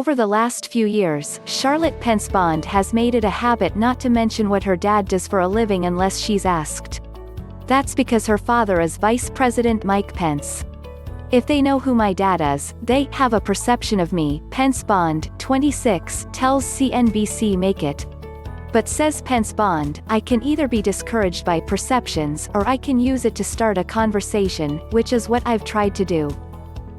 Over the last few years, Charlotte Pence-Bond has made it a habit not to mention what her dad does for a living unless she's asked. That's because her father is Vice President Mike Pence. If they know who my dad is, they have a perception of me, Pence-Bond, 26, tells CNBC Make It. But says Pence-Bond, I can either be discouraged by perceptions or I can use it to start a conversation, which is what I've tried to do.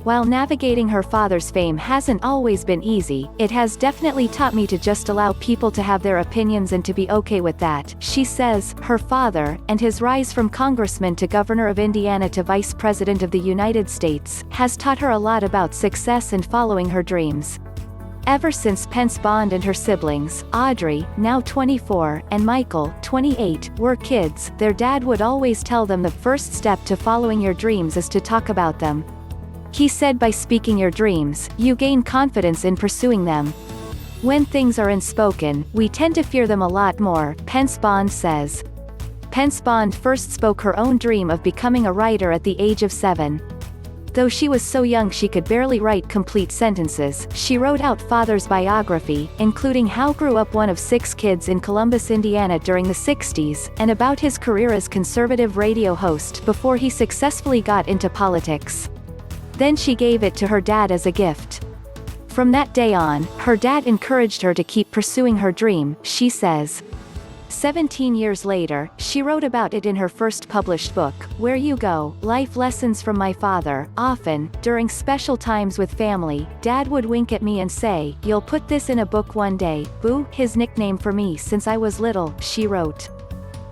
While navigating her father's fame hasn't always been easy, it has definitely taught me to just allow people to have their opinions and to be okay with that, she says. Her father, and his rise from congressman to governor of Indiana to vice president of the United States, has taught her a lot about success and following her dreams. Ever since Pence-Bond and her siblings, Audrey, now 24, and Michael, 28, were kids, their dad would always tell them the first step to following your dreams is to talk about them. He said by speaking your dreams, you gain confidence in pursuing them. When things are unspoken, we tend to fear them a lot more, Pence-Bond says. Pence-Bond first spoke her own dream of becoming a writer at the age of 7. Though she was so young she could barely write complete sentences, she wrote out father's biography, including how grew up one of 6 kids in Columbus, Indiana during the 60s, and about his career as conservative radio host before he successfully got into politics. Then she gave it to her dad as a gift. From that day on, her dad encouraged her to keep pursuing her dream, she says. 17 years later, she wrote about it in her first published book, Where You Go, Life Lessons from My Father. Often, during special times with family, Dad would wink at me and say, "You'll put this in a book one day." Booh, his nickname for me since I was little, she wrote.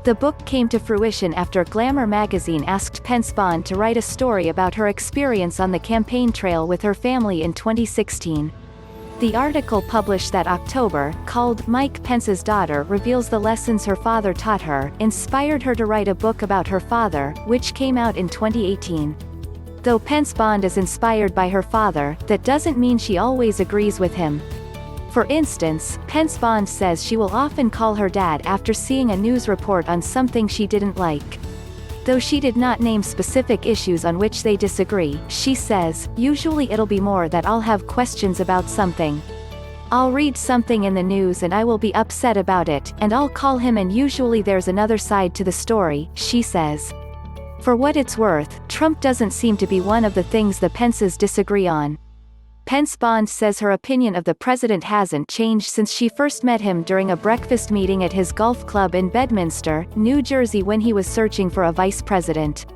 The book came to fruition after Glamour magazine asked Pence-Bond to write a story about her experience on the campaign trail with her family in 2016. The article published that October, called Mike Pence's Daughter, reveals the lessons her father taught her, inspired her to write a book about her father, which came out in 2018. Though Pence-Bond is inspired by her father, that doesn't mean she always agrees with him. For instance, Pence-Bond says she will often call her dad after seeing a news report on something she didn't like. Though she did not name specific issues on which they disagree, she says, usually it'll be more that I'll have questions about something. I'll read something in the news and I will be upset about it, and I'll call him and usually there's another side to the story, she says. For what it's worth, Trump doesn't seem to be one of the things the Pences disagree on. Pence-Bond says her opinion of the president hasn't changed since she first met him during a breakfast meeting at his golf club in Bedminster, New Jersey when he was searching for a vice president.